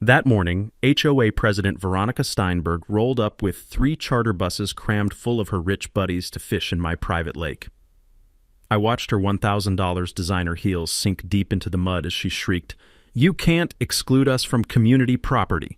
That morning, HOA President Veronica Steinberg rolled up with 3 charter buses crammed full of her rich buddies to fish in my private lake. I watched her $1,000 designer heels sink deep into the mud as she shrieked, "You can't exclude us from community property."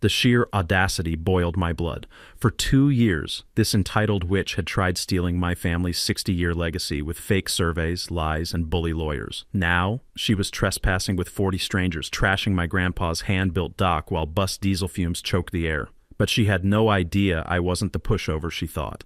The sheer audacity boiled my blood. For 2 years, this entitled witch had tried stealing my family's 60-year legacy with fake surveys, lies, and bully lawyers. Now, she was trespassing with 40 strangers, trashing my grandpa's hand-built dock while bus diesel fumes choked the air. But she had no idea I wasn't the pushover she thought.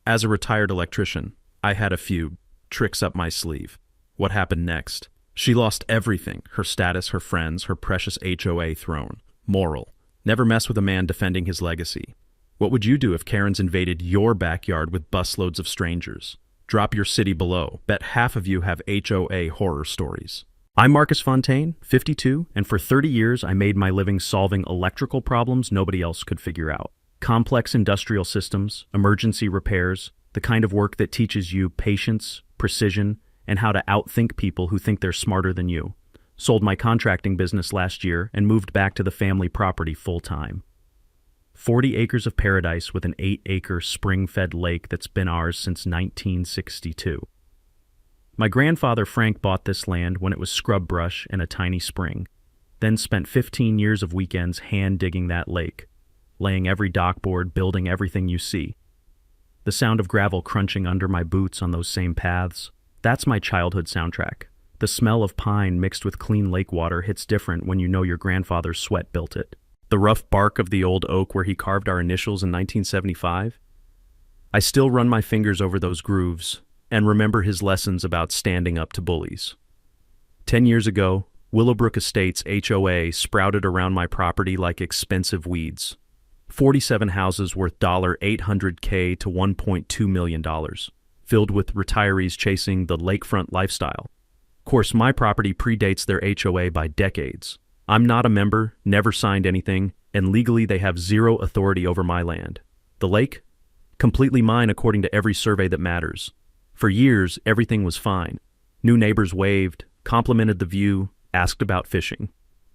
As a retired electrician, I had a few tricks up my sleeve. What happened next? She lost everything: her status, her friends, her precious HOA throne. Moral: never mess with a man defending his legacy. What would you do if Karens invaded your backyard with busloads of strangers? Drop your city below. Bet half of you have HOA horror stories. I'm Marcus Fontaine, 52, and for 30 years I made my living solving electrical problems nobody else could figure out. Complex industrial systems, emergency repairs, the kind of work that teaches you patience, precision, and how to outthink people who think they're smarter than you. Sold my contracting business last year and moved back to the family property full-time. 40 acres of paradise with an 8-acre spring-fed lake that's been ours since 1962. My grandfather Frank bought this land when it was scrub brush and a tiny spring, then spent 15 years of weekends hand-digging that lake, laying every dockboard, building everything you see. The sound of gravel crunching under my boots on those same paths, that's my childhood soundtrack. The smell of pine mixed with clean lake water hits different when you know your grandfather's sweat built it. The rough bark of the old oak where he carved our initials in 1975. I still run my fingers over those grooves and remember his lessons about standing up to bullies. 10 years ago, Willowbrook Estates HOA sprouted around my property like expensive weeds. 47 houses worth $800K to $1.2 million, filled with retirees chasing the lakefront lifestyle. Of course, my property predates their HOA by decades. I'm not a member, never signed anything, and legally they have zero authority over my land. The lake? Completely mine according to every survey that matters. For years, everything was fine. New neighbors waved, complimented the view, asked about fishing.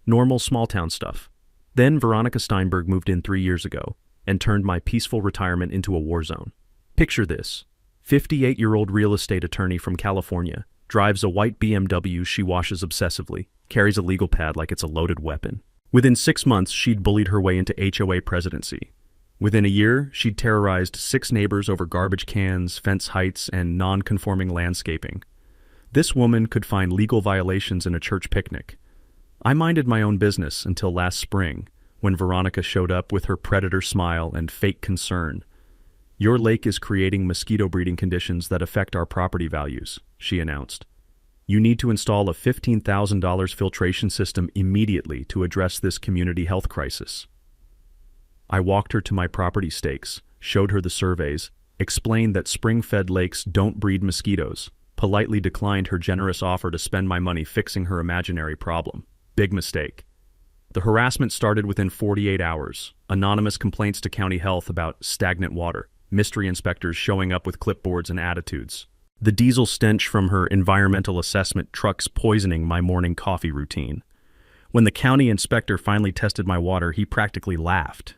Normal small-town stuff. Then Veronica Steinberg moved in 3 years ago and turned my peaceful retirement into a war zone. Picture this: 58-year-old real estate attorney from California, drives a white BMW she washes obsessively, carries a legal pad like it's a loaded weapon. Within 6 months, she'd bullied her way into HOA presidency. Within a year, she'd terrorized 6 neighbors over garbage cans, fence heights, and non-conforming landscaping. This woman could find legal violations in a church picnic. I minded my own business until last spring, when Veronica showed up with her predator smile and fake concern. "Your lake is creating mosquito breeding conditions that affect our property values," she announced. "You need to install a $15,000 filtration system immediately to address this community health crisis." I walked her to my property stakes, showed her the surveys, explained that spring-fed lakes don't breed mosquitoes, politely declined her generous offer to spend my money fixing her imaginary problem. Big mistake. The harassment started within 48 hours. Anonymous complaints to county health about stagnant water. Mystery inspectors showing up with clipboards and attitudes. The diesel stench from her environmental assessment trucks poisoning my morning coffee routine. When the county inspector finally tested my water, he practically laughed.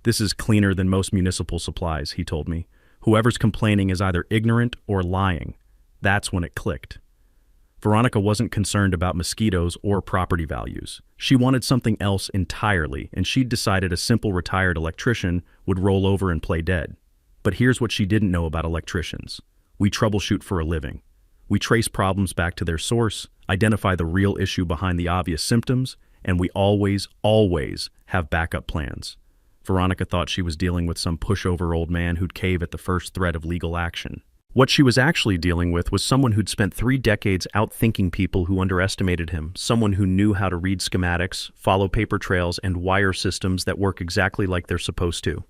"This is cleaner than most municipal supplies," he told me. "Whoever's complaining is either ignorant or lying." That's when it clicked. Veronica wasn't concerned about mosquitoes or property values. She wanted something else entirely, and she'd decided a simple retired electrician would roll over and play dead. But here's what she didn't know about electricians. We troubleshoot for a living. We trace problems back to their source, identify the real issue behind the obvious symptoms, and we always have backup plans. Veronica thought she was dealing with some pushover old man who'd cave at the first threat of legal action. What she was actually dealing with was someone who'd spent 3 decades outthinking people who underestimated him, someone who knew how to read schematics, follow paper trails, and wire systems that work exactly like they're supposed to.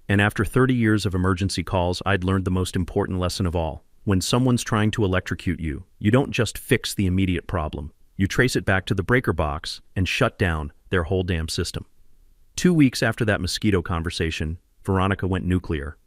And after 30 years of emergency calls, I'd learned the most important lesson of all. When someone's trying to electrocute you, you don't just fix the immediate problem. You trace it back to the breaker box and shut down their whole damn system. 2 weeks after that mosquito conversation, Veronica went nuclear.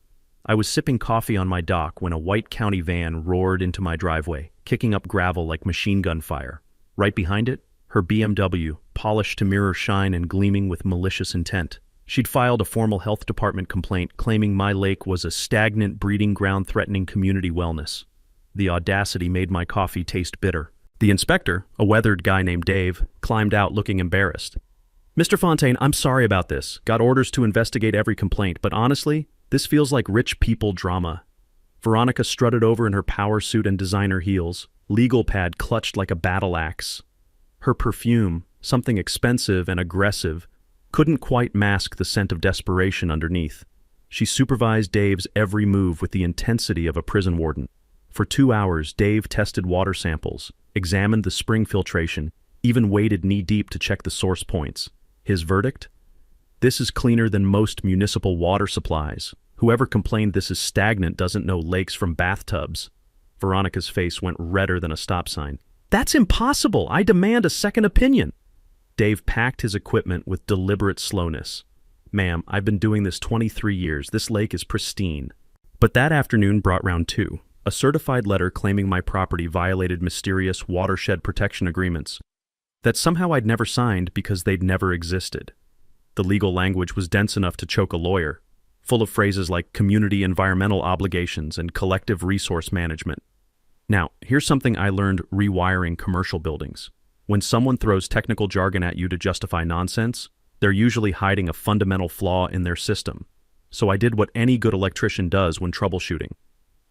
I was sipping coffee on my dock when a white county van roared into my driveway, kicking up gravel like machine gun fire. Right behind it, her BMW, polished to mirror shine and gleaming with malicious intent. She'd filed a formal health department complaint claiming my lake was a stagnant breeding ground threatening community wellness. The audacity made my coffee taste bitter. The inspector, a weathered guy named Dave, climbed out looking embarrassed. "Mr. Fontaine, I'm sorry about this. Got orders to investigate every complaint, but honestly, this feels like rich people drama." Veronica strutted over in her power suit and designer heels, legal pad clutched like a battle axe. Her perfume, something expensive and aggressive, couldn't quite mask the scent of desperation underneath. She supervised Dave's every move with the intensity of a prison warden. For 2 hours, Dave tested water samples, examined the spring filtration, even waded knee-deep to check the source points. His verdict? "This is cleaner than most municipal water supplies. Whoever complained this is stagnant doesn't know lakes from bathtubs." Veronica's face went redder than a stop sign. "That's impossible! I demand a second opinion!" Dave packed his equipment with deliberate slowness. "Ma'am, I've been doing this 23 years. This lake is pristine." But that afternoon brought round two. A certified letter claiming my property violated mysterious watershed protection agreements that somehow I'd never signed because they'd never existed. The legal language was dense enough to choke a lawyer, full of phrases like community environmental obligations and collective resource management. Now, here's something I learned rewiring commercial buildings. When someone throws technical jargon at you to justify nonsense, they're usually hiding a fundamental flaw in their system. So I did what any good electrician does when troubleshooting.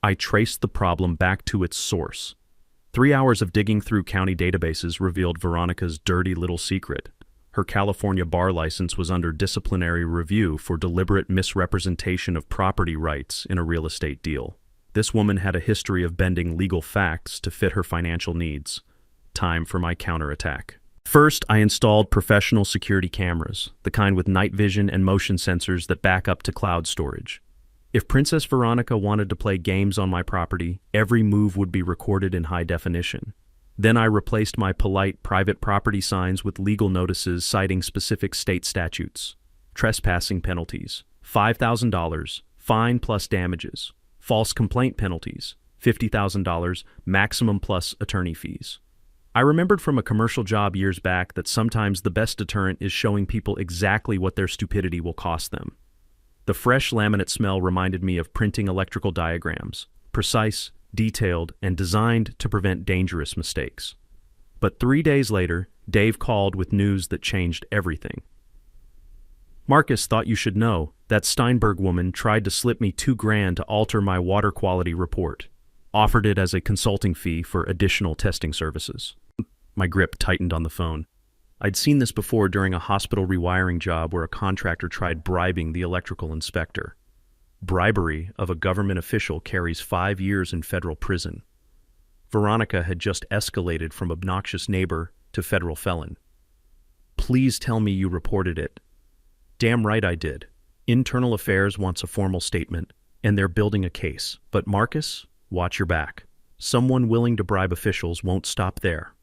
I traced the problem back to its source. 3 hours of digging through county databases revealed Veronica's dirty little secret. Her California bar license was under disciplinary review for deliberate misrepresentation of property rights in a real estate deal. This woman had a history of bending legal facts to fit her financial needs. Time for my counterattack. First, I installed professional security cameras, the kind with night vision and motion sensors that back up to cloud storage. If Princess Veronica wanted to play games on my property, every move would be recorded in high definition. Then I replaced my polite private property signs with legal notices citing specific state statutes. Trespassing penalties, $5,000, fine plus damages. False complaint penalties, $50,000, maximum plus attorney fees. I remembered from a commercial job years back that sometimes the best deterrent is showing people exactly what their stupidity will cost them. The fresh laminate smell reminded me of printing electrical diagrams, precise, detailed, and designed to prevent dangerous mistakes. But 3 days later, Dave called with news that changed everything. "Marcus, thought you should know. That Steinberg woman tried to slip me $2,000 to alter my water quality report. Offered it as a consulting fee for additional testing services." My grip tightened on the phone. I'd seen this before during a hospital rewiring job where a contractor tried bribing the electrical inspector. Bribery of a government official carries 5 years in federal prison. Veronica had just escalated from obnoxious neighbor to federal felon. "Please tell me you reported it." "Damn right I did. Internal Affairs wants a formal statement, and they're building a case. But Marcus, watch your back. Someone willing to bribe officials won't stop there."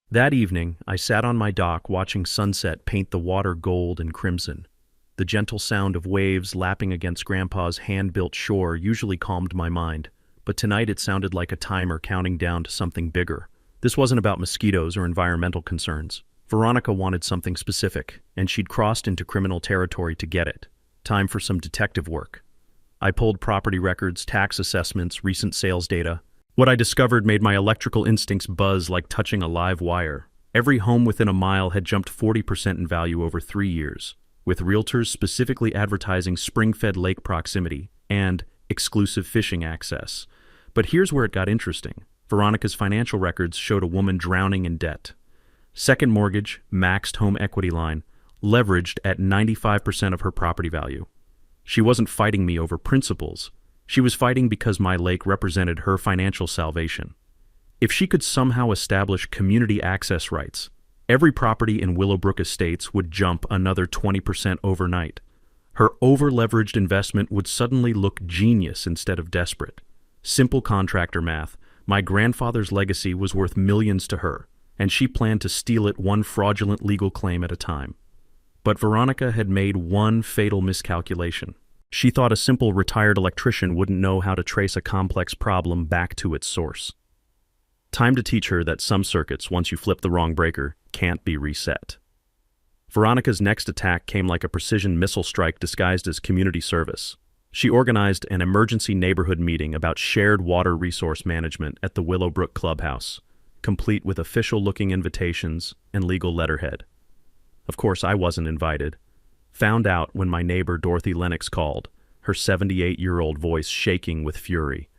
That evening, I sat on my dock watching sunset paint the water gold and crimson. The gentle sound of waves lapping against Grandpa's hand-built shore usually calmed my mind, but tonight it sounded like a timer counting down to something bigger. This wasn't about mosquitoes or environmental concerns. Veronica wanted something specific, and she'd crossed into criminal territory to get it. Time for some detective work. I pulled property records, tax assessments, recent sales data. What I discovered made my electrical instincts buzz like touching a live wire. Every home within a mile had jumped 40% in value over 3 years, with realtors specifically advertising spring-fed lake proximity and exclusive fishing access. But here's where it got interesting. Veronica's financial records showed a woman drowning in debt. Second mortgage, maxed home equity line, leveraged at 95% of her property value. She wasn't fighting me over principles. She was fighting because my lake represented her financial salvation. If she could somehow establish community access rights, every property in Willowbrook Estates would jump another 20% overnight. Her over-leveraged investment would suddenly look genius instead of desperate. Simple contractor math. My grandfather's legacy was worth millions to her, and she planned to steal it one fraudulent legal claim at a time. But Veronica had made one fatal miscalculation. She thought a simple retired electrician wouldn't know how to trace a complex problem back to its source. Time to teach her that some circuits, once you flip the wrong breaker, can't be reset. Veronica's next attack came like a precision missile strike disguised as community service. She organized an emergency neighborhood meeting about shared water resource management at the Willowbrook Clubhouse, complete with official-looking invitations and legal letterhead. Of course, I wasn't invited. Found out when my neighbor Dorothy Lennox called, her 78-year-old voice shaking with fury.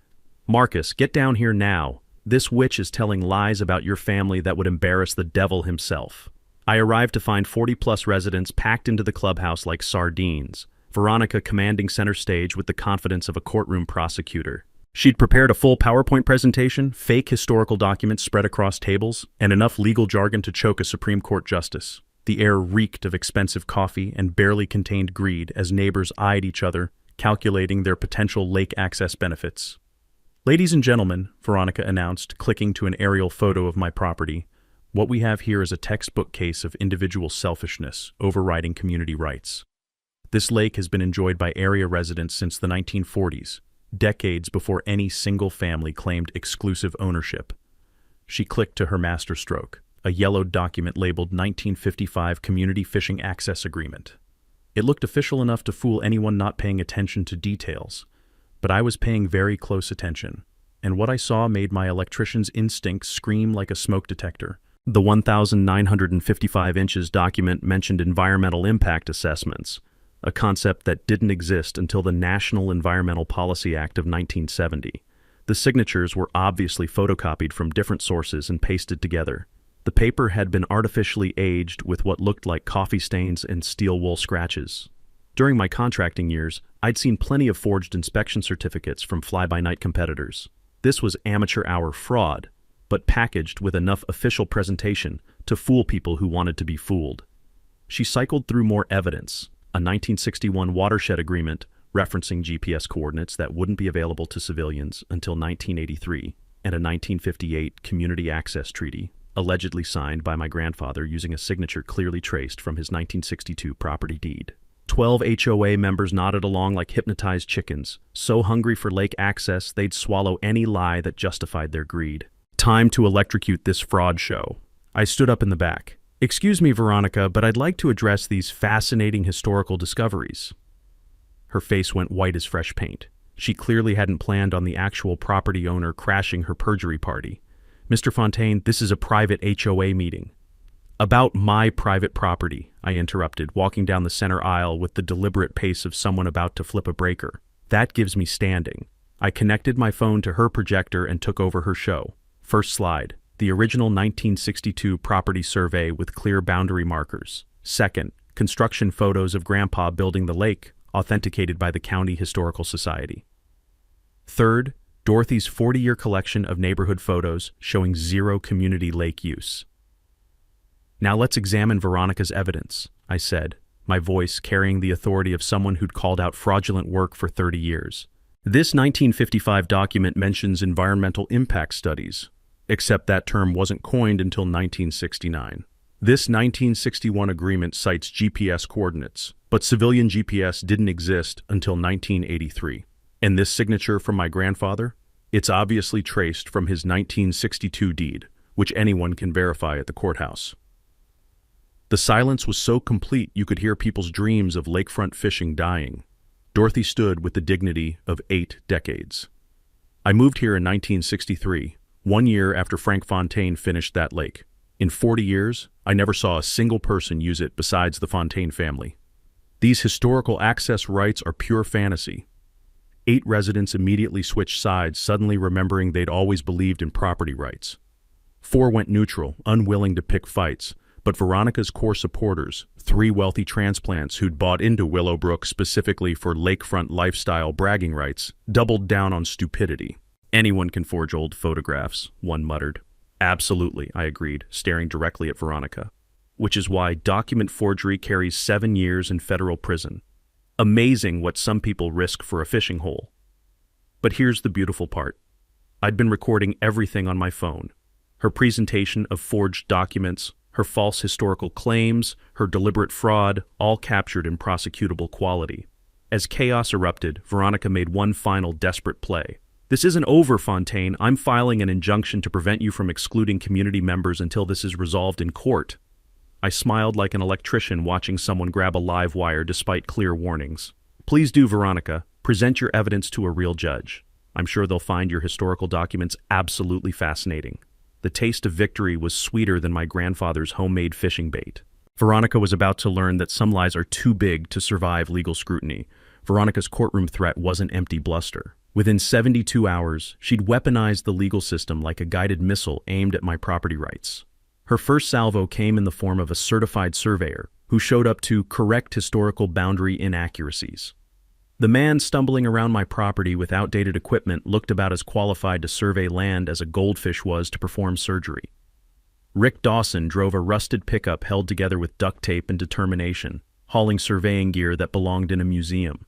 "Marcus, get down here now. This witch is telling lies about your family that would embarrass the devil himself." I arrived to find 40-plus residents packed into the clubhouse like sardines, Veronica commanding center stage with the confidence of a courtroom prosecutor. She'd prepared a full PowerPoint presentation, fake historical documents spread across tables, and enough legal jargon to choke a Supreme Court justice. The air reeked of expensive coffee and barely contained greed as neighbors eyed each other, calculating their potential lake access benefits. "Ladies and gentlemen," Veronica announced, clicking to an aerial photo of my property, "what we have here is a textbook case of individual selfishness overriding community rights. This lake has been enjoyed by area residents since the 1940s, decades before any single family claimed exclusive ownership." She clicked to her masterstroke, a yellowed document labeled 1955 Community Fishing Access Agreement. It looked official enough to fool anyone not paying attention to details, but I was paying very close attention, and what I saw made my electrician's instincts scream like a smoke detector. The 1,955 inches document mentioned environmental impact assessments, a concept that didn't exist until the National Environmental Policy Act of 1970. The signatures were obviously photocopied from different sources and pasted together. The paper had been artificially aged with what looked like coffee stains and steel wool scratches. During my contracting years, I'd seen plenty of forged inspection certificates from fly-by-night competitors. This was amateur hour fraud, but packaged with enough official presentation to fool people who wanted to be fooled. She cycled through more evidence: a 1961 watershed agreement referencing GPS coordinates that wouldn't be available to civilians until 1983, and a 1958 community access treaty, allegedly signed by my grandfather using a signature clearly traced from his 1962 property deed. 12 HOA members nodded along like hypnotized chickens, so hungry for lake access they'd swallow any lie that justified their greed. Time to electrocute this fraud show. I stood up in the back. "Excuse me, Veronica, but I'd like to address these fascinating historical discoveries." Her face went white as fresh paint. She clearly hadn't planned on the actual property owner crashing her perjury party. "Mr. Fontaine, this is a private HOA meeting." "About my private property," I interrupted, walking down the center aisle with the deliberate pace of someone about to flip a breaker. "That gives me standing." I connected my phone to her projector and took over her show. First slide: the original 1962 property survey with clear boundary markers. Second, construction photos of Grandpa building the lake, authenticated by the County Historical Society. Third, Dorothy's 40-year collection of neighborhood photos showing zero community lake use. "Now let's examine Veronica's evidence," I said, my voice carrying the authority of someone who'd called out fraudulent work for 30 years. "This 1955 document mentions environmental impact studies, except that term wasn't coined until 1969. This 1961 agreement cites GPS coordinates, but civilian GPS didn't exist until 1983. And this signature from my grandfather? It's obviously traced from his 1962 deed, which anyone can verify at the courthouse." The silence was so complete you could hear people's dreams of lakefront fishing dying. Dorothy stood with the dignity of 8 decades. "I moved here in 1963, 1 year after Frank Fontaine finished that lake. In 40 years, I never saw a single person use it besides the Fontaine family. These historical access rights are pure fantasy." 8 residents immediately switched sides, suddenly remembering they'd always believed in property rights. 4 went neutral, unwilling to pick fights, but Veronica's core supporters, 3 wealthy transplants who'd bought into Willowbrook specifically for lakefront lifestyle bragging rights, doubled down on stupidity. "Anyone can forge old photographs," one muttered. "Absolutely," I agreed, staring directly at Veronica. "Which is why document forgery carries 7 years in federal prison. Amazing what some people risk for a fishing hole." But here's the beautiful part. I'd been recording everything on my phone. Her presentation of forged documents, her false historical claims, her deliberate fraud, all captured in prosecutable quality. As chaos erupted, Veronica made one final desperate play. This isn't over, Fontaine. I'm filing an injunction to prevent you from excluding community members until this is resolved in court. I smiled like an electrician watching someone grab a live wire despite clear warnings. Please do, Veronica. Present your evidence to a real judge. I'm sure they'll find your historical documents absolutely fascinating. The taste of victory was sweeter than my grandfather's homemade fishing bait. Veronica was about to learn that some lies are too big to survive legal scrutiny. Veronica's courtroom threat wasn't empty bluster. Within 72 hours, she'd weaponized the legal system like a guided missile aimed at my property rights. Her first salvo came in the form of a certified surveyor who showed up to correct historical boundary inaccuracies. The man stumbling around my property with outdated equipment looked about as qualified to survey land as a goldfish was to perform surgery. Rick Dawson drove a rusted pickup held together with duct tape and determination, hauling surveying gear that belonged in a museum.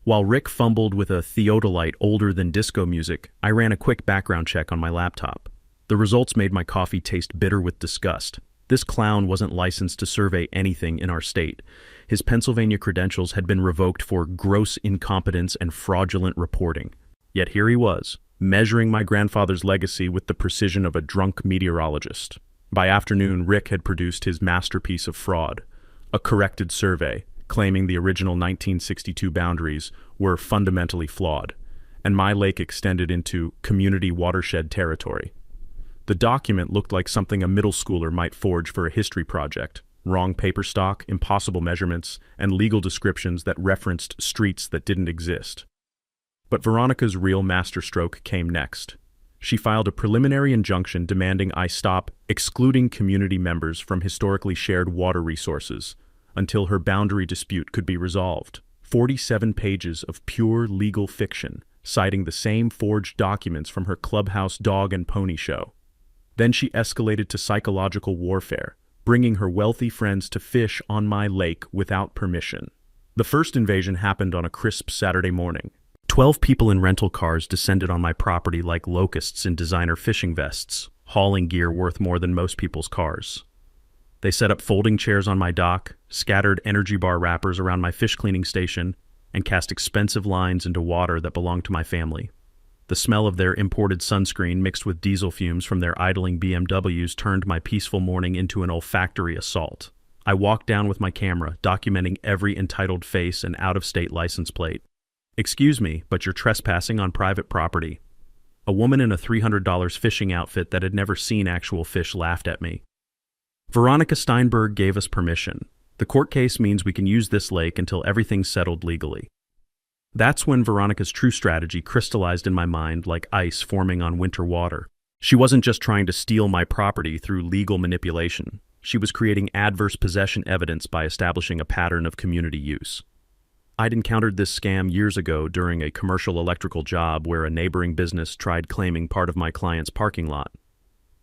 While Rick fumbled with a theodolite older than disco music, I ran a quick background check on my laptop. The results made my coffee taste bitter with disgust. This clown wasn't licensed to survey anything in our state. His Pennsylvania credentials had been revoked for gross incompetence and fraudulent reporting. Yet here he was, measuring my grandfather's legacy with the precision of a drunk meteorologist. By afternoon, Rick had produced his masterpiece of fraud, a corrected survey, claiming the original 1962 boundaries were fundamentally flawed, and my lake extended into community watershed territory. The document looked like something a middle schooler might forge for a history project. Wrong paper stock, impossible measurements, and legal descriptions that referenced streets that didn't exist. But Veronica's real masterstroke came next. She filed a preliminary injunction demanding I stop excluding community members from historically shared water resources until her boundary dispute could be resolved. 47 pages of pure legal fiction, citing the same forged documents from her clubhouse dog and pony show. Then she escalated to psychological warfare, bringing her wealthy friends to fish on my lake without permission. The first invasion happened on a crisp Saturday morning. 12 people in rental cars descended on my property like locusts in designer fishing vests, hauling gear worth more than most people's cars. They set up folding chairs on my dock, scattered energy bar wrappers around my fish cleaning station, and cast expensive lines into water that belonged to my family. The smell of their imported sunscreen mixed with diesel fumes from their idling BMWs turned my peaceful morning into an olfactory assault. I walked down with my camera, documenting every entitled face and out-of-state license plate. "Excuse me, but you're trespassing on private property." A woman in a $300 fishing outfit that had never seen actual fish laughed at me. Veronica Steinberg gave us permission. The court case means we can use this lake until everything's settled legally. That's when Veronica's true strategy crystallized in my mind like ice forming on winter water. She wasn't just trying to steal my property through legal manipulation. She was creating adverse possession evidence by establishing a pattern of community use. I'd encountered this scam years ago during a commercial electrical job where a neighboring business tried claiming part of my client's parking lot.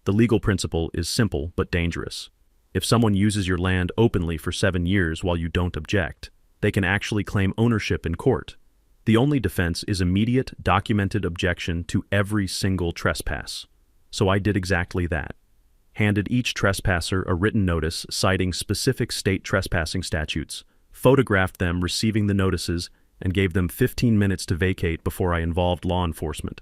The legal principle is simple but dangerous. If someone uses your land openly for 7 years while you don't object, they can actually claim ownership in court. The only defense is immediate, documented objection to every single trespass. So I did exactly that. Handed each trespasser a written notice citing specific state trespassing statutes, photographed them receiving the notices, and gave them 15 minutes to vacate before I involved law enforcement.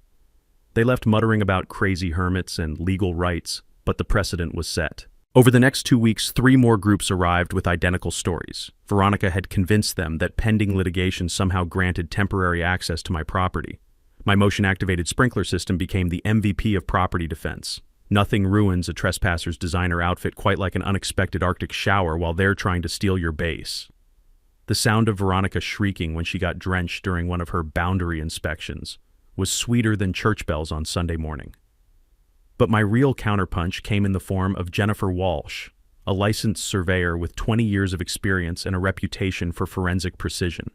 They left muttering about crazy hermits and legal rights, but the precedent was set. Over the next 2 weeks, 3 more groups arrived with identical stories. Veronica had convinced them that pending litigation somehow granted temporary access to my property. My motion-activated sprinkler system became the MVP of property defense. Nothing ruins a trespasser's designer outfit quite like an unexpected Arctic shower while they're trying to steal your base. The sound of Veronica shrieking when she got drenched during one of her boundary inspections was sweeter than church bells on Sunday morning. But my real counterpunch came in the form of Jennifer Walsh, a licensed surveyor with 20 years of experience and a reputation for forensic precision.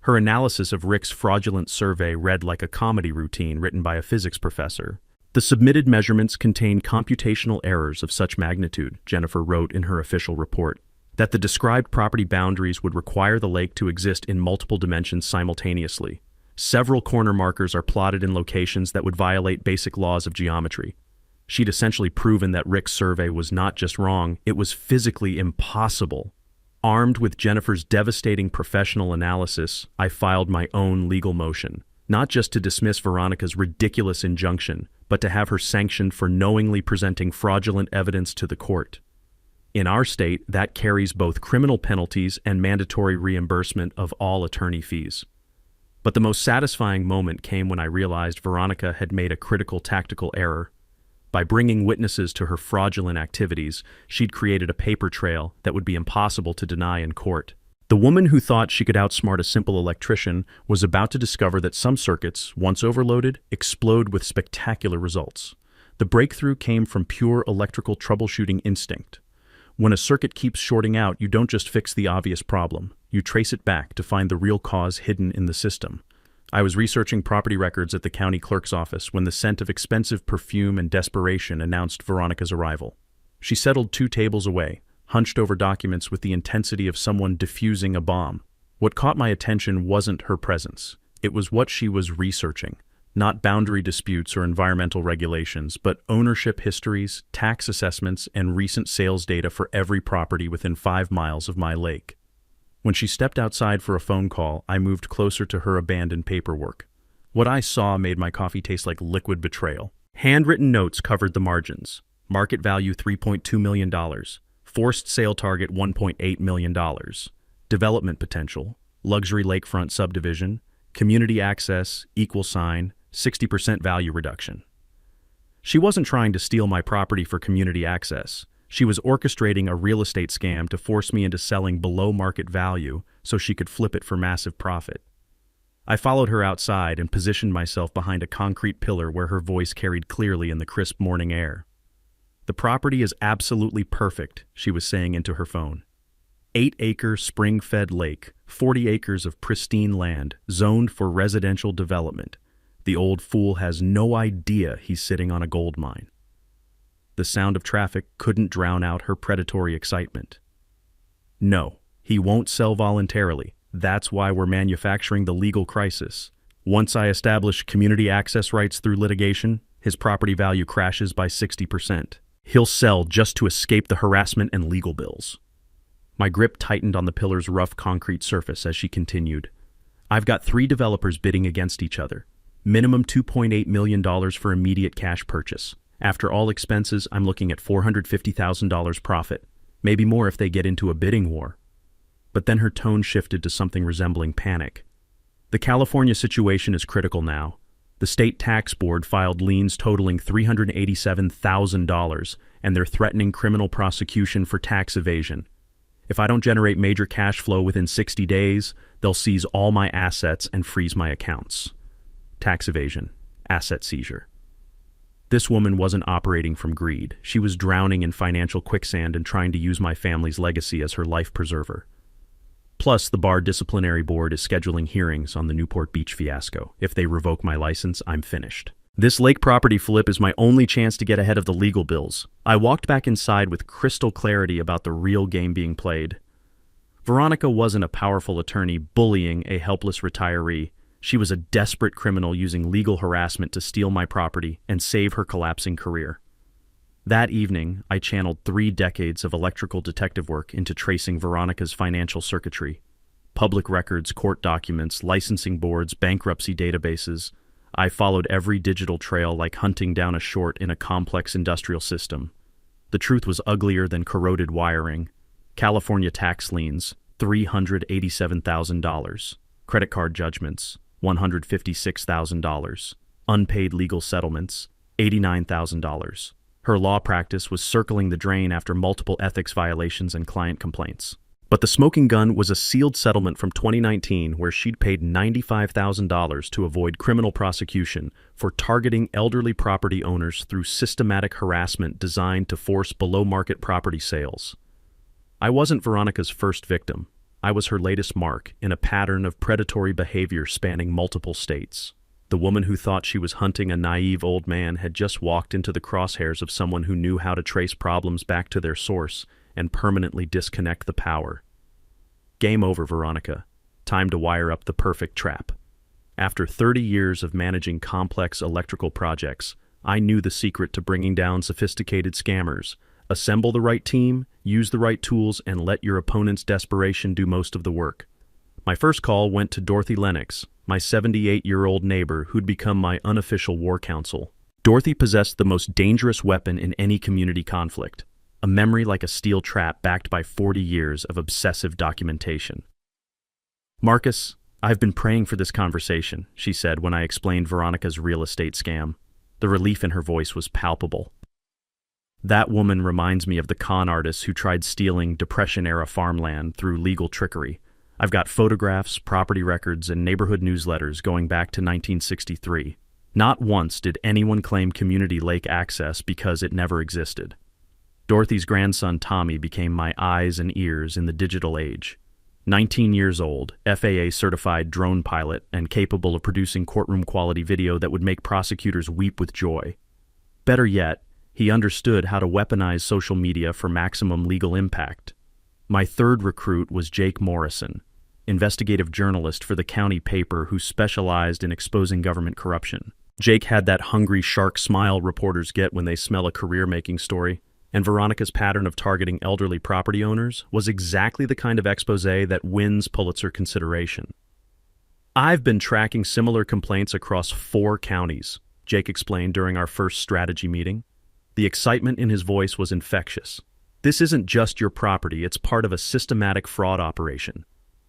Her analysis of Rick's fraudulent survey read like a comedy routine written by a physics professor. The submitted measurements contain computational errors of such magnitude, Jennifer wrote in her official report, that the described property boundaries would require the lake to exist in multiple dimensions simultaneously. Several corner markers are plotted in locations that would violate basic laws of geometry. She'd essentially proven that Rick's survey was not just wrong, it was physically impossible. Armed with Jennifer's devastating professional analysis, I filed my own legal motion, not just to dismiss Veronica's ridiculous injunction, but to have her sanctioned for knowingly presenting fraudulent evidence to the court. In our state, that carries both criminal penalties and mandatory reimbursement of all attorney fees. But the most satisfying moment came when I realized Veronica had made a critical tactical error. By bringing witnesses to her fraudulent activities, she'd created a paper trail that would be impossible to deny in court. The woman who thought she could outsmart a simple electrician was about to discover that some circuits, once overloaded, explode with spectacular results. The breakthrough came from pure electrical troubleshooting instinct. When a circuit keeps shorting out, you don't just fix the obvious problem. You trace it back to find the real cause hidden in the system. I was researching property records at the county clerk's office when the scent of expensive perfume and desperation announced Veronica's arrival. She settled 2 tables away, hunched over documents with the intensity of someone defusing a bomb. What caught my attention wasn't her presence. It was what she was researching. Not boundary disputes or environmental regulations, but ownership histories, tax assessments, and recent sales data for every property within 5 miles of my lake. When she stepped outside for a phone call, I moved closer to her abandoned paperwork. What I saw made my coffee taste like liquid betrayal. Handwritten notes covered the margins. Market value $3.2 million. Forced sale target $1.8 million. Development potential. Luxury lakefront subdivision. Community access, equal sign, 60% value reduction. She wasn't trying to steal my property for community access. She was orchestrating a real estate scam to force me into selling below market value so she could flip it for massive profit. I followed her outside and positioned myself behind a concrete pillar where her voice carried clearly in the crisp morning air. "The property is absolutely perfect," she was saying into her phone. 8-acre spring-fed lake, 40 acres of pristine land, zoned for residential development. The old fool has no idea he's sitting on a gold mine. The sound of traffic couldn't drown out her predatory excitement. "No, he won't sell voluntarily. That's why we're manufacturing the legal crisis. Once I establish community access rights through litigation, his property value crashes by 60%. He'll sell just to escape the harassment and legal bills." My grip tightened on the pillar's rough concrete surface as she continued. "I've got 3 developers bidding against each other. Minimum $2.8 million for immediate cash purchase. After all expenses, I'm looking at $450,000 profit. Maybe more if they get into a bidding war." But then her tone shifted to something resembling panic. "The California situation is critical now. The state tax board filed liens totaling $387,000, and they're threatening criminal prosecution for tax evasion. If I don't generate major cash flow within 60 days, they'll seize all my assets and freeze my accounts." Tax evasion, asset seizure. This woman wasn't operating from greed. She was drowning in financial quicksand and trying to use my family's legacy as her life preserver. Plus, the bar disciplinary board is scheduling hearings on the Newport Beach fiasco. If they revoke my license, I'm finished. This lake property flip is my only chance to get ahead of the legal bills. I walked back inside with crystal clarity about the real game being played. Veronica wasn't a powerful attorney bullying a helpless retiree. She was a desperate criminal using legal harassment to steal my property and save her collapsing career. That evening, I channeled 3 decades of electrical detective work into tracing Veronica's financial circuitry. Public records, court documents, licensing boards, bankruptcy databases. I followed every digital trail like hunting down a short in a complex industrial system. The truth was uglier than corroded wiring. California tax liens, $387,000. Credit card judgments, $156,000. Unpaid legal settlements, $89,000. Her law practice was circling the drain after multiple ethics violations and client complaints. But the smoking gun was a sealed settlement from 2019 where she'd paid $95,000 to avoid criminal prosecution for targeting elderly property owners through systematic harassment designed to force below-market property sales. I wasn't Veronica's first victim. I was her latest mark in a pattern of predatory behavior spanning multiple states. The woman who thought she was hunting a naive old man had just walked into the crosshairs of someone who knew how to trace problems back to their source and permanently disconnect the power. Game over, Veronica. Time to wire up the perfect trap. After 30 years of managing complex electrical projects, I knew the secret to bringing down sophisticated scammers. Assemble the right team, use the right tools, and let your opponent's desperation do most of the work. My first call went to Dorothy Lennox, my 78-year-old neighbor who'd become my unofficial war counsel. Dorothy possessed the most dangerous weapon in any community conflict, a memory like a steel trap backed by 40 years of obsessive documentation. "Marcus, I've been praying for this conversation," she said when I explained Veronica's real estate scam. The relief in her voice was palpable. "That woman reminds me of the con artists who tried stealing Depression-era farmland through legal trickery. I've got photographs, property records, and neighborhood newsletters going back to 1963. Not once did anyone claim community lake access because it never existed. Dorothy's grandson Tommy became my eyes and ears in the digital age. 19 years old, FAA-certified drone pilot, and capable of producing courtroom-quality video that would make prosecutors weep with joy. Better yet, he understood how to weaponize social media for maximum legal impact. My third recruit was Jake Morrison, investigative journalist for the county paper who specialized in exposing government corruption. Jake had that hungry shark smile reporters get when they smell a career-making story, and Veronica's pattern of targeting elderly property owners was exactly the kind of exposé that wins Pulitzer consideration. "I've been tracking similar complaints across 4 counties," Jake explained during our first strategy meeting. The excitement in his voice was infectious. "This isn't just your property, it's part of a systematic fraud operation.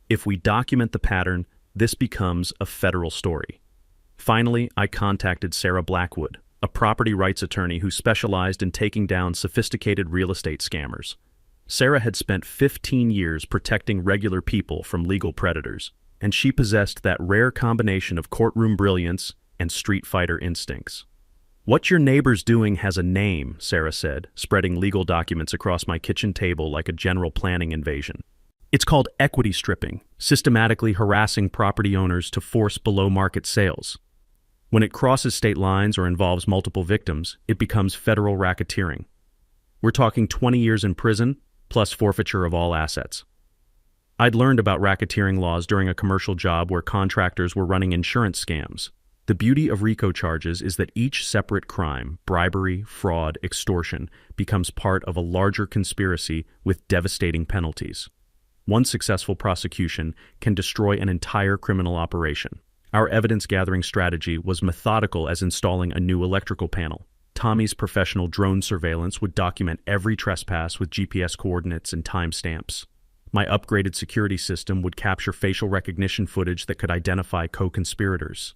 If we document the pattern, this becomes a federal story." Finally, I contacted Sarah Blackwood, a property rights attorney who specialized in taking down sophisticated real estate scammers. Sarah had spent 15 years protecting regular people from legal predators, and she possessed that rare combination of courtroom brilliance and street fighter instincts. "What your neighbor's doing has a name," Sarah said, spreading legal documents across my kitchen table like a general planning invasion. "It's called equity stripping, systematically harassing property owners to force below-market sales. When it crosses state lines or involves multiple victims, it becomes federal racketeering. We're talking 20 years in prison, plus forfeiture of all assets." I'd learned about racketeering laws during a commercial job where contractors were running insurance scams. The beauty of RICO charges is that each separate crime, bribery, fraud, extortion, becomes part of a larger conspiracy with devastating penalties. One successful prosecution can destroy an entire criminal operation. Our evidence-gathering strategy was methodical as installing a new electrical panel. Tommy's professional drone surveillance would document every trespass with GPS coordinates and timestamps. My upgraded security system would capture facial recognition footage that could identify co-conspirators.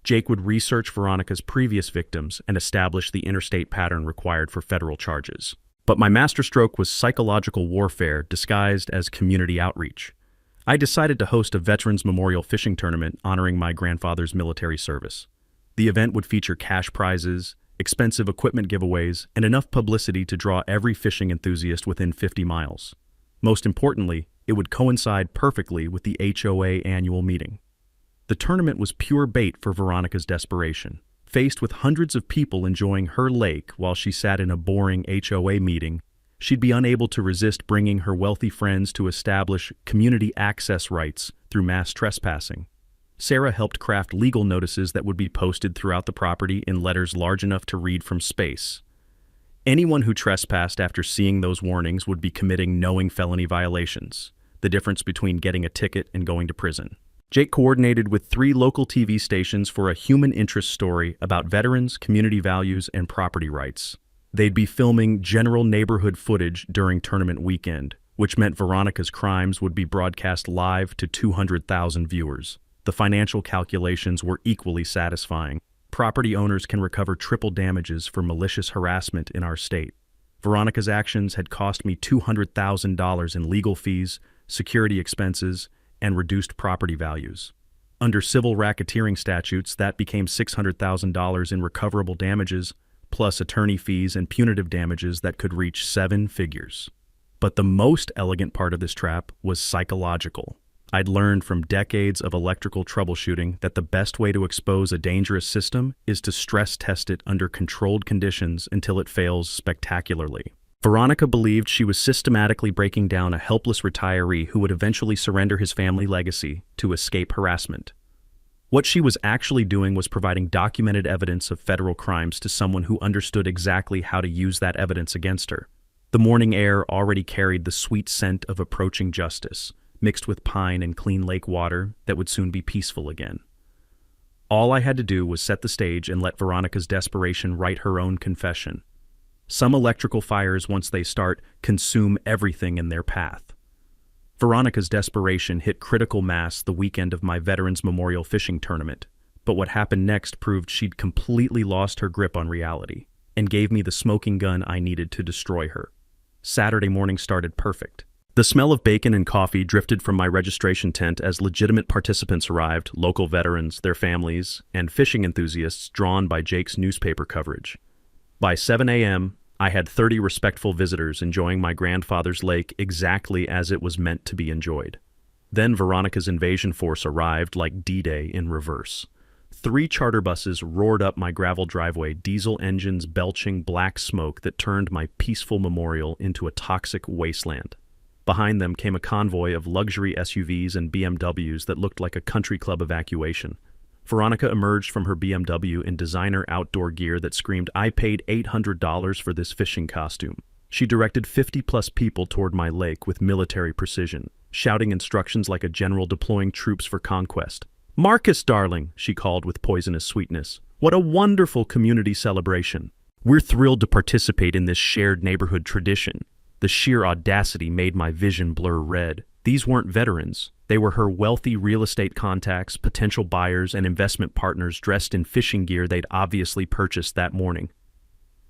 Jake would research Veronica's previous victims and establish the interstate pattern required for federal charges. But my masterstroke was psychological warfare disguised as community outreach. I decided to host a Veterans Memorial fishing tournament honoring my grandfather's military service. The event would feature cash prizes, expensive equipment giveaways, and enough publicity to draw every fishing enthusiast within 50 miles. Most importantly, it would coincide perfectly with the HOA annual meeting. The tournament was pure bait for Veronica's desperation. Faced with hundreds of people enjoying her lake while she sat in a boring HOA meeting, she'd be unable to resist bringing her wealthy friends to establish community access rights through mass trespassing. Sarah helped craft legal notices that would be posted throughout the property in letters large enough to read from space. Anyone who trespassed after seeing those warnings would be committing knowing felony violations, the difference between getting a ticket and going to prison. Jake coordinated with 3 local TV stations for a human interest story about veterans, community values, and property rights. They'd be filming general neighborhood footage during tournament weekend, which meant Veronica's crimes would be broadcast live to 200,000 viewers. The financial calculations were equally satisfying. Property owners can recover triple damages for malicious harassment in our state. Veronica's actions had cost me $200,000 in legal fees, security expenses, and reduced property values. Under civil racketeering statutes, that became $600,000 in recoverable damages, plus attorney fees and punitive damages that could reach 7 figures. But the most elegant part of this trap was psychological. I'd learned from decades of electrical troubleshooting that the best way to expose a dangerous system is to stress test it under controlled conditions until it fails spectacularly. Veronica believed she was systematically breaking down a helpless retiree who would eventually surrender his family legacy to escape harassment. What she was actually doing was providing documented evidence of federal crimes to someone who understood exactly how to use that evidence against her. The morning air already carried the sweet scent of approaching justice, mixed with pine and clean lake water that would soon be peaceful again. All I had to do was set the stage and let Veronica's desperation write her own confession. Some electrical fires, once they start, consume everything in their path. Veronica's desperation hit critical mass the weekend of my Veterans Memorial fishing tournament, but what happened next proved she'd completely lost her grip on reality and gave me the smoking gun I needed to destroy her. Saturday morning started perfect. The smell of bacon and coffee drifted from my registration tent as legitimate participants arrived, local veterans, their families, and fishing enthusiasts drawn by Jake's newspaper coverage. By 7 a.m., I had 30 respectful visitors enjoying my grandfather's lake exactly as it was meant to be enjoyed. Then Veronica's invasion force arrived like D-Day in reverse. 3 charter buses roared up my gravel driveway, diesel engines belching black smoke that turned my peaceful memorial into a toxic wasteland. Behind them came a convoy of luxury SUVs and BMWs that looked like a country club evacuation. Veronica emerged from her BMW in designer outdoor gear that screamed, "I paid $800 for this fishing costume." She directed 50-plus people toward my lake with military precision, shouting instructions like a general deploying troops for conquest. "Marcus, darling," she called with poisonous sweetness. "What a wonderful community celebration. We're thrilled to participate in this shared neighborhood tradition." The sheer audacity made my vision blur red. These weren't veterans. They were her wealthy real estate contacts, potential buyers, and investment partners dressed in fishing gear they'd obviously purchased that morning.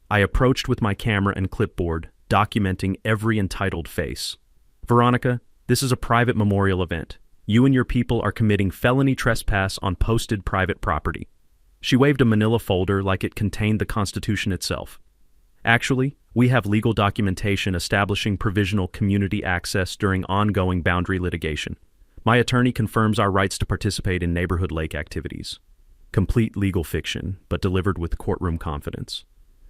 I approached with my camera and clipboard, documenting every entitled face. "Veronica, this is a private memorial event. You and your people are committing felony trespass on posted private property." She waved a manila folder like it contained the Constitution itself. "Actually, we have legal documentation establishing provisional community access during ongoing boundary litigation. My attorney confirms our rights to participate in neighborhood lake activities." Complete legal fiction, but delivered with courtroom confidence.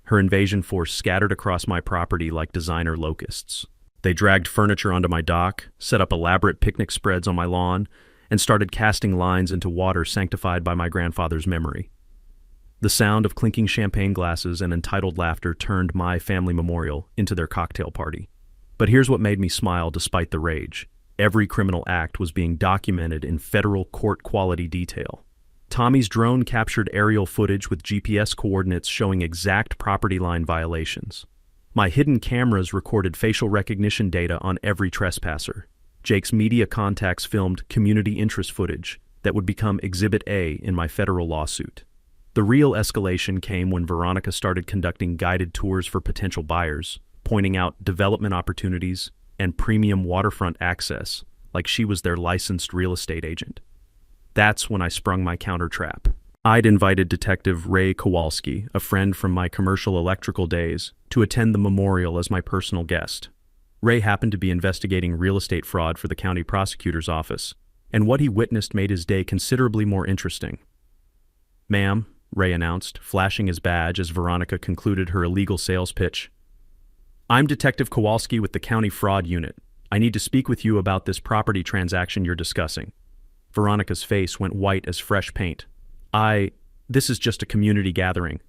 Her invasion force scattered across my property like designer locusts. They dragged furniture onto my dock, set up elaborate picnic spreads on my lawn, and started casting lines into water sanctified by my grandfather's memory. The sound of clinking champagne glasses and entitled laughter turned my family memorial into their cocktail party. But here's what made me smile despite the rage. Every criminal act was being documented in federal court-quality detail. Tommy's drone captured aerial footage with GPS coordinates showing exact property line violations. My hidden cameras recorded facial recognition data on every trespasser. Jake's media contacts filmed community interest footage that would become Exhibit A in my federal lawsuit. The real escalation came when Veronica started conducting guided tours for potential buyers, pointing out development opportunities and premium waterfront access, like she was their licensed real estate agent. That's when I sprung my counter trap. I'd invited Detective Ray Kowalski, a friend from my commercial electrical days, to attend the memorial as my personal guest. Ray happened to be investigating real estate fraud for the county prosecutor's office, and what he witnessed made his day considerably more interesting. "Ma'am," Ray announced, flashing his badge as Veronica concluded her illegal sales pitch. "I'm Detective Kowalski with the County Fraud Unit. I need to speak with you about this property transaction you're discussing." Veronica's face went white as fresh paint. This is just a community gathering."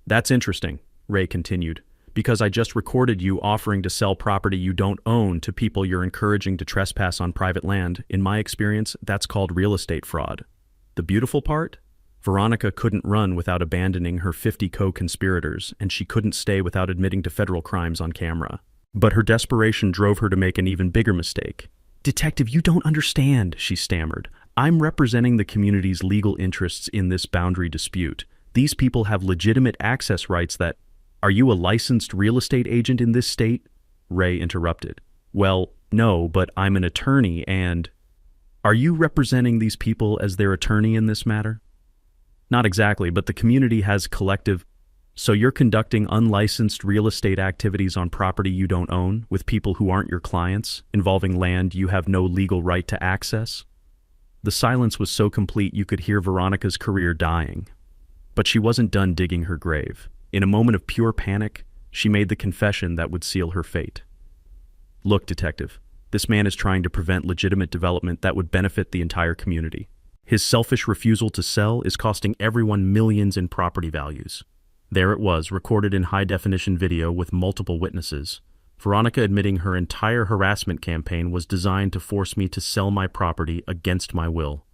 "That's interesting," Ray continued, "because I just recorded you offering to sell property you don't own to people you're encouraging to trespass on private land. In my experience, that's called real estate fraud. The beautiful part? Veronica couldn't run without abandoning her 50 co-conspirators, and she couldn't stay without admitting to federal crimes on camera. But her desperation drove her to make an even bigger mistake. "Detective, you don't understand," she stammered. "I'm representing the community's legal interests in this boundary dispute. These people have legitimate access rights that—" "Are you a licensed real estate agent in this state?" Ray interrupted. "Well, no, but I'm an attorney and—" "Are you representing these people as their attorney in this matter?" "Not exactly, but the community has collective—" "So you're conducting unlicensed real estate activities on property you don't own, with people who aren't your clients, involving land you have no legal right to access?" The silence was so complete you could hear Veronica's career dying. But she wasn't done digging her grave. In a moment of pure panic, she made the confession that would seal her fate. "Look, Detective, this man is trying to prevent legitimate development that would benefit the entire community. His selfish refusal to sell is costing everyone millions in property values." There it was, recorded in high-definition video with multiple witnesses. Veronica admitting her entire harassment campaign was designed to force me to sell my property against my will.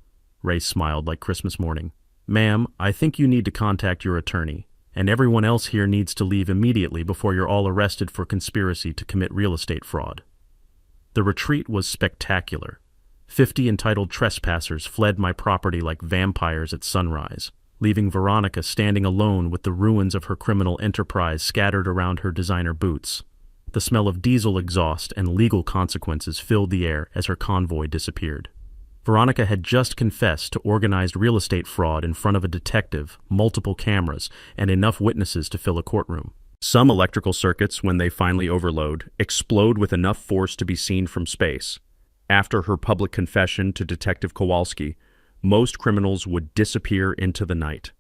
Ray smiled like Christmas morning. Ma'am, I think you need to contact your attorney, and everyone else here needs to leave immediately before you're all arrested for conspiracy to commit real estate fraud. The retreat was spectacular. 50 entitled trespassers fled my property like vampires at sunrise, leaving Veronica standing alone with the ruins of her criminal enterprise scattered around her designer boots. The smell of diesel exhaust and legal consequences filled the air as her convoy disappeared. Veronica had just confessed to organized real estate fraud in front of a detective, multiple cameras, and enough witnesses to fill a courtroom. Some electrical circuits, when they finally overload, explode with enough force to be seen from space. After her public confession to Detective Kowalski, most criminals would disappear into the night.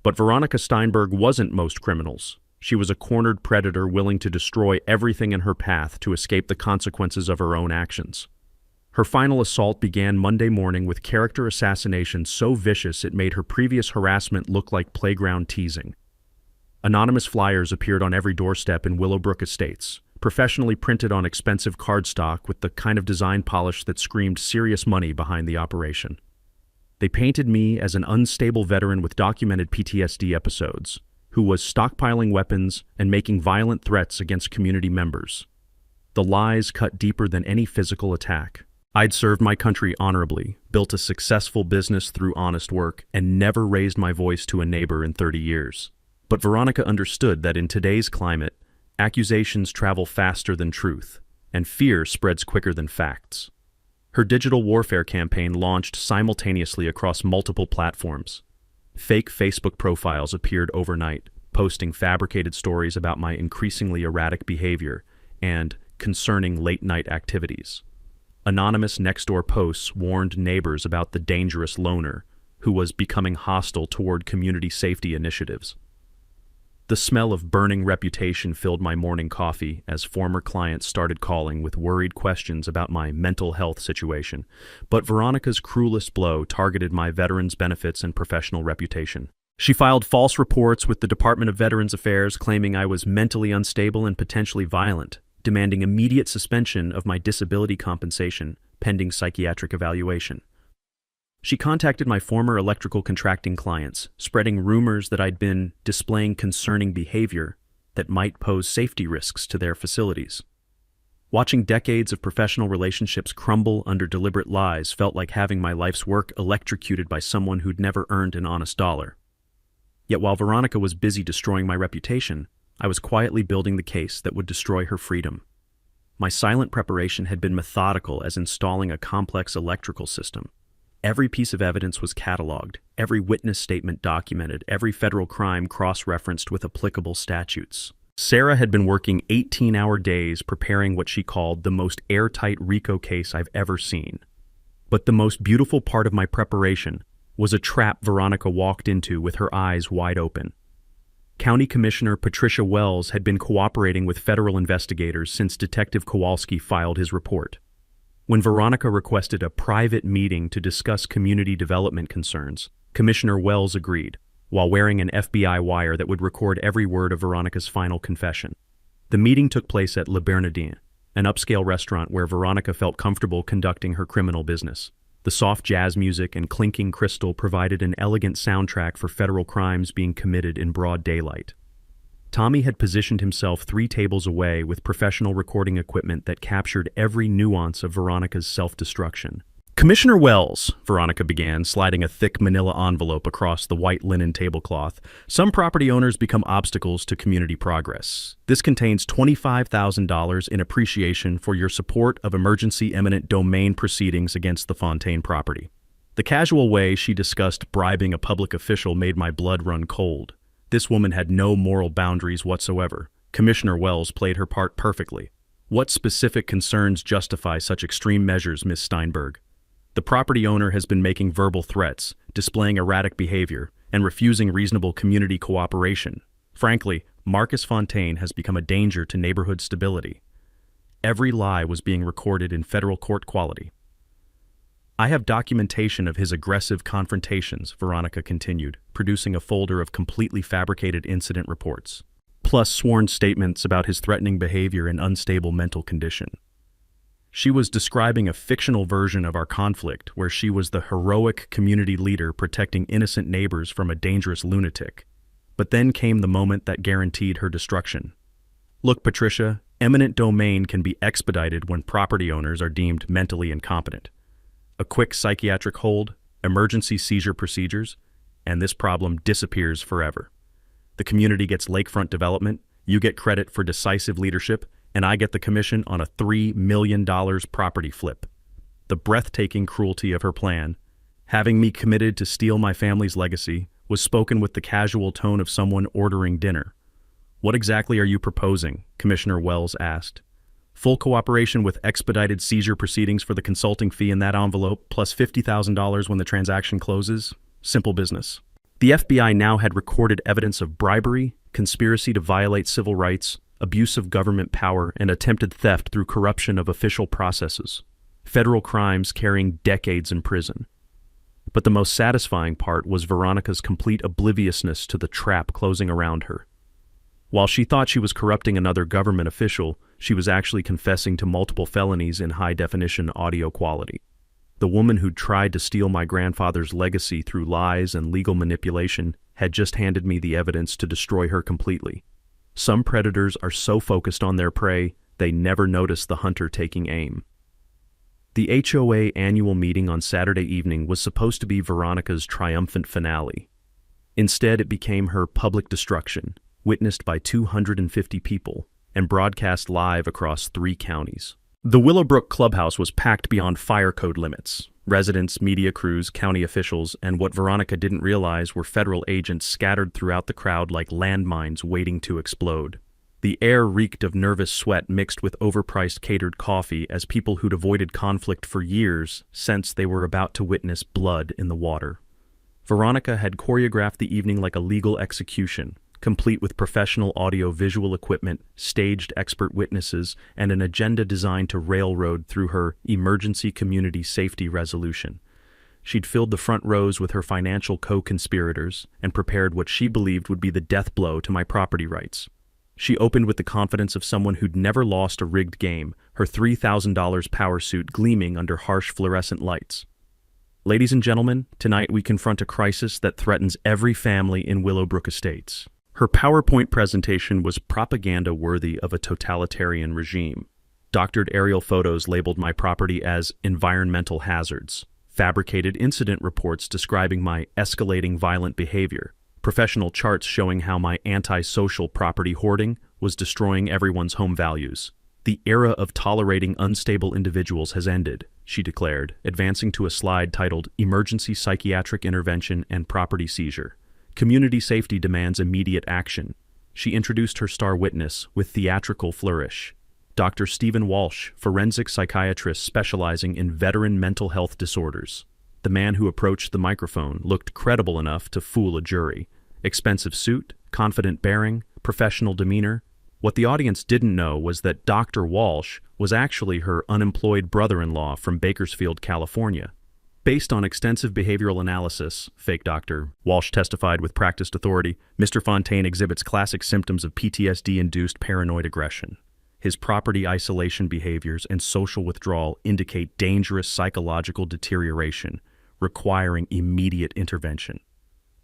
But Veronica Steinberg wasn't most criminals. She was a cornered predator willing to destroy everything in her path to escape the consequences of her own actions. Her final assault began Monday morning with character assassination so vicious it made her previous harassment look like playground teasing. Anonymous flyers appeared on every doorstep in Willowbrook Estates, professionally printed on expensive cardstock with the kind of design polish that screamed serious money behind the operation. They painted me as an unstable veteran with documented PTSD episodes, who was stockpiling weapons and making violent threats against community members. The lies cut deeper than any physical attack. I'd served my country honorably, built a successful business through honest work, and never raised my voice to a neighbor in 30 years. But Veronica understood that in today's climate, accusations travel faster than truth, and fear spreads quicker than facts. Her digital warfare campaign launched simultaneously across multiple platforms. Fake Facebook profiles appeared overnight, posting fabricated stories about my increasingly erratic behavior and concerning late-night activities. Anonymous Nextdoor posts warned neighbors about the dangerous loner, who was becoming hostile toward community safety initiatives. The smell of burning reputation filled my morning coffee as former clients started calling with worried questions about my mental health situation. But Veronica's cruelest blow targeted my veterans' benefits and professional reputation. She filed false reports with the Department of Veterans Affairs claiming I was mentally unstable and potentially violent, demanding immediate suspension of my disability compensation pending psychiatric evaluation. She contacted my former electrical contracting clients, spreading rumors that I'd been displaying concerning behavior that might pose safety risks to their facilities. Watching decades of professional relationships crumble under deliberate lies felt like having my life's work electrocuted by someone who'd never earned an honest dollar. Yet while Veronica was busy destroying my reputation, I was quietly building the case that would destroy her freedom. My silent preparation had been methodical as installing a complex electrical system. Every piece of evidence was cataloged, every witness statement documented, every federal crime cross-referenced with applicable statutes. Sarah had been working 18-hour days preparing what she called the most airtight RICO case I've ever seen. But the most beautiful part of my preparation was a trap Veronica walked into with her eyes wide open. County Commissioner Patricia Wells had been cooperating with federal investigators since Detective Kowalski filed his report. When Veronica requested a private meeting to discuss community development concerns, Commissioner Wells agreed, while wearing an FBI wire that would record every word of Veronica's final confession. The meeting took place at Le Bernardin, an upscale restaurant where Veronica felt comfortable conducting her criminal business. The soft jazz music and clinking crystal provided an elegant soundtrack for federal crimes being committed in broad daylight. Tommy had positioned himself 3 tables away with professional recording equipment that captured every nuance of Veronica's self-destruction. Commissioner Wells, Veronica began, sliding a thick manila envelope across the white linen tablecloth, some property owners become obstacles to community progress. This contains $25,000 in appreciation for your support of emergency eminent domain proceedings against the Fontaine property. The casual way she discussed bribing a public official made my blood run cold. This woman had no moral boundaries whatsoever. Commissioner Wells played her part perfectly. What specific concerns justify such extreme measures, Ms. Steinberg? The property owner has been making verbal threats, displaying erratic behavior, and refusing reasonable community cooperation. Frankly, Marcus Fontaine has become a danger to neighborhood stability. Every lie was being recorded in federal court quality. I have documentation of his aggressive confrontations, Veronica continued, producing a folder of completely fabricated incident reports. plus sworn statements about his threatening behavior and unstable mental condition. She was describing a fictional version of our conflict where she was the heroic community leader protecting innocent neighbors from a dangerous lunatic. But then came the moment that guaranteed her destruction. Look, Patricia, eminent domain can be expedited when property owners are deemed mentally incompetent. A quick psychiatric hold, emergency seizure procedures, and this problem disappears forever. The community gets lakefront development, you get credit for decisive leadership, and I get the commission on a $3 million property flip. The breathtaking cruelty of her plan, having me committed to steal my family's legacy, was spoken with the casual tone of someone ordering dinner. "What exactly are you proposing?" Commissioner Wells asked. "Full cooperation with expedited seizure proceedings for the consulting fee in that envelope, plus $50,000 when the transaction closes. Simple business." The FBI now had recorded evidence of bribery, conspiracy to violate civil rights, abuse of government power, and attempted theft through corruption of official processes. Federal crimes carrying decades in prison. But the most satisfying part was Veronica's complete obliviousness to the trap closing around her. While she thought she was corrupting another government official, she was actually confessing to multiple felonies in high-definition audio quality. The woman who'd tried to steal my grandfather's legacy through lies and legal manipulation had just handed me the evidence to destroy her completely. Some predators are so focused on their prey, they never notice the hunter taking aim. The HOA annual meeting on Saturday evening was supposed to be Veronica's triumphant finale. Instead, it became her public destruction, witnessed by 250 people, and broadcast live across 3 counties. The Willowbrook clubhouse was packed beyond fire code limits. Residents, media crews, county officials, and what Veronica didn't realize were federal agents scattered throughout the crowd like landmines waiting to explode. The air reeked of nervous sweat mixed with overpriced catered coffee as people who'd avoided conflict for years sensed they were about to witness blood in the water. Veronica had choreographed the evening like a legal execution, complete with professional audio-visual equipment, staged expert witnesses, and an agenda designed to railroad through her emergency community safety resolution. She'd filled the front rows with her financial co-conspirators and prepared what she believed would be the death blow to my property rights. She opened with the confidence of someone who'd never lost a rigged game, her $3,000 power suit gleaming under harsh fluorescent lights. "Ladies and gentlemen, tonight we confront a crisis that threatens every family in Willowbrook Estates." Her PowerPoint presentation was propaganda worthy of a totalitarian regime. Doctored aerial photos labeled my property as environmental hazards, fabricated incident reports describing my escalating violent behavior, professional charts showing how my anti-social property hoarding was destroying everyone's home values. "The era of tolerating unstable individuals has ended," she declared, advancing to a slide titled Emergency Psychiatric Intervention and Property Seizure. "Community safety demands immediate action." She introduced her star witness with theatrical flourish. Dr. Stephen Walsh, forensic psychiatrist specializing in veteran mental health disorders. The man who approached the microphone looked credible enough to fool a jury. Expensive suit, confident bearing, professional demeanor. What the audience didn't know was that Dr. Walsh was actually her unemployed brother-in-law from Bakersfield, California. Based on extensive behavioral analysis, fake doctor, Walsh testified with practiced authority, Mr. Fontaine exhibits classic symptoms of PTSD-induced paranoid aggression. His property isolation behaviors and social withdrawal indicate dangerous psychological deterioration, requiring immediate intervention.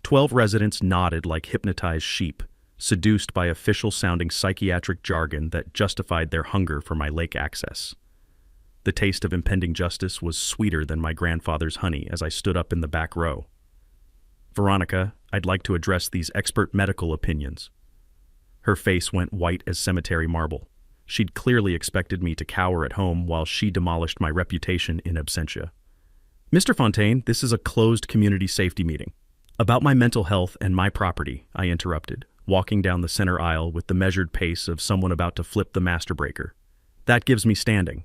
12 residents nodded like hypnotized sheep, seduced by official-sounding psychiatric jargon that justified their hunger for my lake access. The taste of impending justice was sweeter than my grandfather's honey as I stood up in the back row. "Veronica, I'd like to address these expert medical opinions." Her face went white as cemetery marble. She'd clearly expected me to cower at home while she demolished my reputation in absentia. "Mr. Fontaine, this is a closed community safety meeting." "About my mental health and my property," I interrupted, walking down the center aisle with the measured pace of someone about to flip the master breaker. "That gives me standing."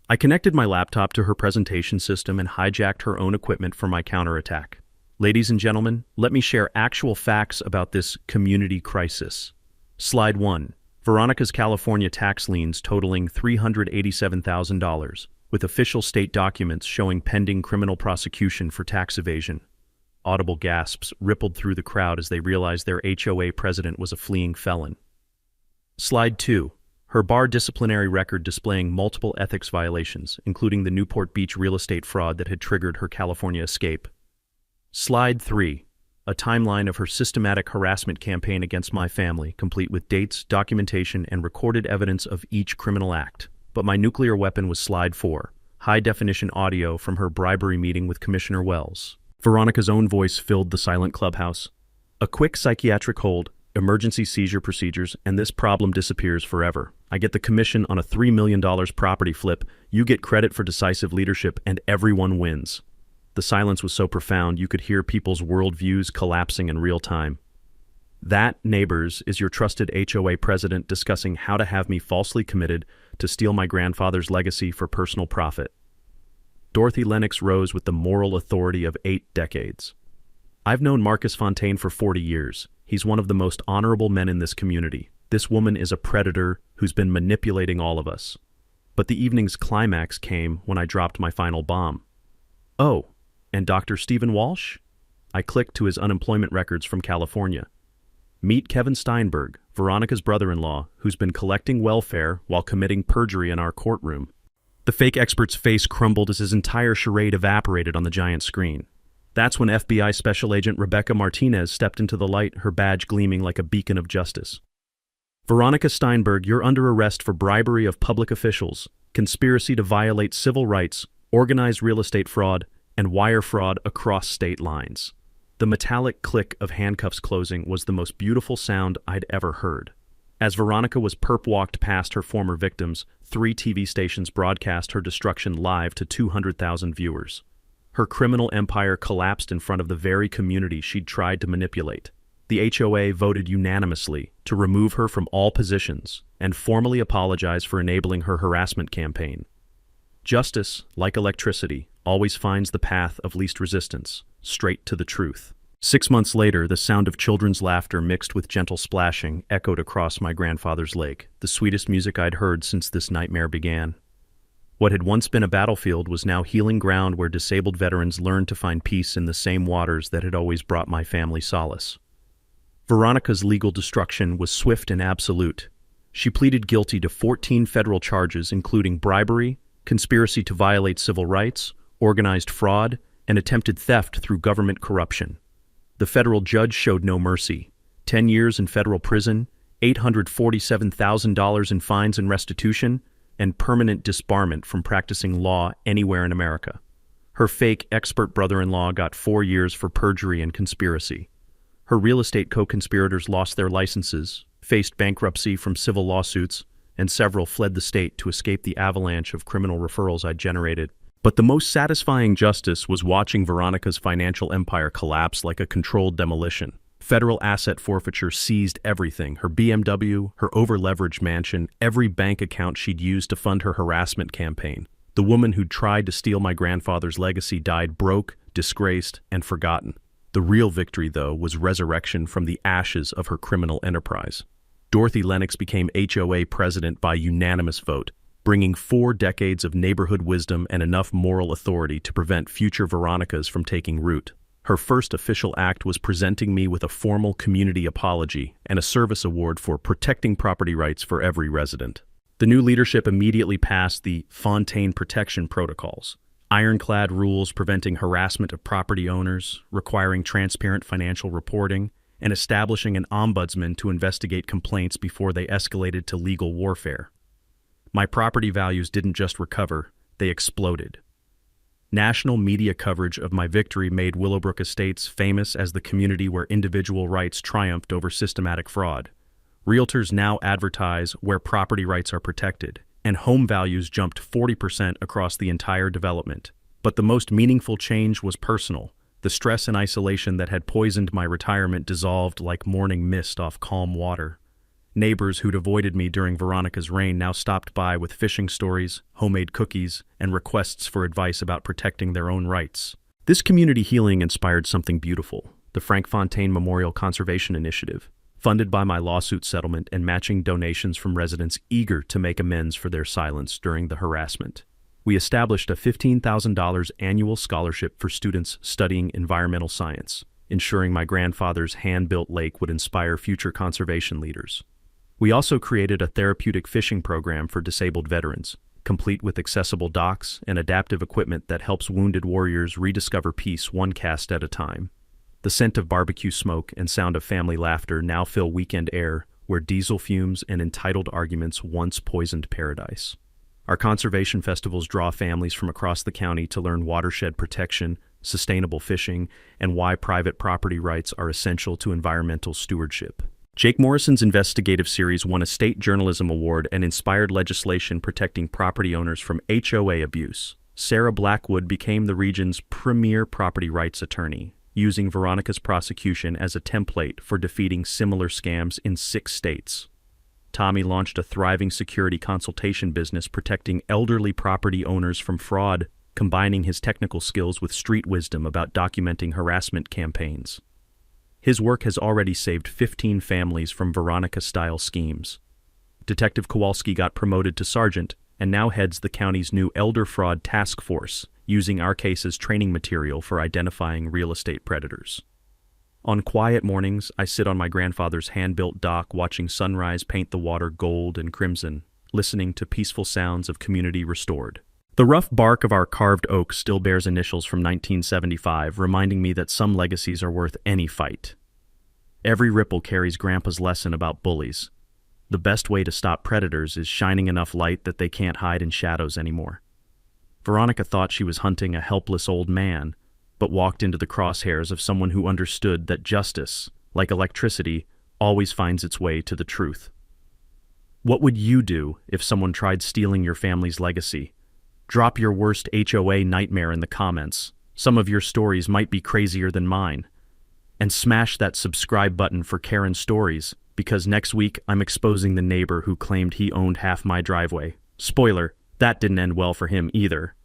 I connected my laptop to her presentation system and hijacked her own equipment for my counterattack. "Ladies and gentlemen, let me share actual facts about this community crisis." Slide 1. Veronica's California tax liens totaling $387,000, with official state documents showing pending criminal prosecution for tax evasion. Audible gasps rippled through the crowd as they realized their HOA president was a fleeing felon. Slide 2. Her bar disciplinary record displaying multiple ethics violations, including the Newport Beach real estate fraud that had triggered her California escape. Slide 3. A timeline of her systematic harassment campaign against my family, complete with dates, documentation, and recorded evidence of each criminal act. But my nuclear weapon was slide 4. High-definition audio from her bribery meeting with Commissioner Wells. Veronica's own voice filled the silent clubhouse. A quick psychiatric hold, emergency seizure procedures, and this problem disappears forever. I get the commission on a $3 million property flip, you get credit for decisive leadership, and everyone wins. The silence was so profound you could hear people's worldviews collapsing in real time. That, neighbors, is your trusted HOA president discussing how to have me falsely committed to steal my grandfather's legacy for personal profit. Dorothy Lennox rose with the moral authority of 8 decades. I've known Marcus Fontaine for 40 years. He's one of the most honorable men in this community. This woman is a predator who's been manipulating all of us. But the evening's climax came when I dropped my final bomb. Oh, and Dr. Stephen Walsh? I clicked to his unemployment records from California. Meet Kevin Steinberg, Veronica's brother-in-law, who's been collecting welfare while committing perjury in our courtroom. The fake expert's face crumbled as his entire charade evaporated on the giant screen. That's when FBI Special Agent Rebecca Martinez stepped into the light, her badge gleaming like a beacon of justice. Veronica Steinberg, you're under arrest for bribery of public officials, conspiracy to violate civil rights, organized real estate fraud, and wire fraud across state lines. The metallic click of handcuffs closing was the most beautiful sound I'd ever heard. As Veronica was perp-walked past her former victims, 3 TV stations broadcast her destruction live to 200,000 viewers. Her criminal empire collapsed in front of the very community she'd tried to manipulate. The HOA voted unanimously to remove her from all positions and formally apologize for enabling her harassment campaign. Justice, like electricity, always finds the path of least resistance, straight to the truth. 6 months later, the sound of children's laughter mixed with gentle splashing echoed across my grandfather's lake, the sweetest music I'd heard since this nightmare began. What had once been a battlefield was now healing ground where disabled veterans learned to find peace in the same waters that had always brought my family solace. Veronica's legal destruction was swift and absolute. She pleaded guilty to 14 federal charges including bribery, conspiracy to violate civil rights, organized fraud, and attempted theft through government corruption. The federal judge showed no mercy. 10 years in federal prison, $847,000 in fines and restitution, and permanent disbarment from practicing law anywhere in America. Her fake expert brother-in-law got 4 years for perjury and conspiracy. Her real estate co-conspirators lost their licenses, faced bankruptcy from civil lawsuits, and several fled the state to escape the avalanche of criminal referrals I'd generated. But the most satisfying justice was watching Veronica's financial empire collapse like a controlled demolition. Federal asset forfeiture seized everything: her BMW, her over-leveraged mansion, every bank account she'd used to fund her harassment campaign. The woman who'd tried to steal my grandfather's legacy died broke, disgraced, and forgotten. The real victory, though, was resurrection from the ashes of her criminal enterprise. Dorothy Lennox became HOA president by unanimous vote, bringing 4 decades of neighborhood wisdom and enough moral authority to prevent future Veronicas from taking root. Her first official act was presenting me with a formal community apology and a service award for protecting property rights for every resident. The new leadership immediately passed the Fontaine Protection Protocols, ironclad rules preventing harassment of property owners, requiring transparent financial reporting, and establishing an ombudsman to investigate complaints before they escalated to legal warfare. My property values didn't just recover, they exploded. National media coverage of my victory made Willowbrook Estates famous as the community where individual rights triumphed over systematic fraud. Realtors now advertise where property rights are protected, and home values jumped 40% across the entire development. But the most meaningful change was personal. The stress and isolation that had poisoned my retirement dissolved like morning mist off calm water. Neighbors who'd avoided me during Veronica's reign now stopped by with fishing stories, homemade cookies, and requests for advice about protecting their own rights. This community healing inspired something beautiful: the Frank Fontaine Memorial Conservation Initiative, funded by my lawsuit settlement and matching donations from residents eager to make amends for their silence during the harassment. We established a $15,000 annual scholarship for students studying environmental science, ensuring my grandfather's hand-built lake would inspire future conservation leaders. We also created a therapeutic fishing program for disabled veterans, complete with accessible docks and adaptive equipment that helps wounded warriors rediscover peace one cast at a time. The scent of barbecue smoke and sound of family laughter now fill weekend air where diesel fumes and entitled arguments once poisoned paradise. Our conservation festivals draw families from across the county to learn watershed protection, sustainable fishing, and why private property rights are essential to environmental stewardship. Jake Morrison's investigative series won a state journalism award and inspired legislation protecting property owners from HOA abuse. Sarah Blackwood became the region's premier property rights attorney, using Veronica's prosecution as a template for defeating similar scams in 6 states. Tommy launched a thriving security consultation business protecting elderly property owners from fraud, combining his technical skills with street wisdom about documenting harassment campaigns. His work has already saved 15 families from Veronica-style schemes. Detective Kowalski got promoted to sergeant and now heads the county's new Elder Fraud Task Force, using our case as training material for identifying real estate predators. On quiet mornings, I sit on my grandfather's hand-built dock watching sunrise paint the water gold and crimson, listening to peaceful sounds of community restored. The rough bark of our carved oak still bears initials from 1975, reminding me that some legacies are worth any fight. Every ripple carries Grandpa's lesson about bullies. The best way to stop predators is shining enough light that they can't hide in shadows anymore. Veronica thought she was hunting a helpless old man, but walked into the crosshairs of someone who understood that justice, like electricity, always finds its way to the truth. What would you do if someone tried stealing your family's legacy? Drop your worst HOA nightmare in the comments. Some of your stories might be crazier than mine. And smash that subscribe button for Karen's stories, because next week I'm exposing the neighbor who claimed he owned half my driveway. Spoiler, that didn't end well for him either.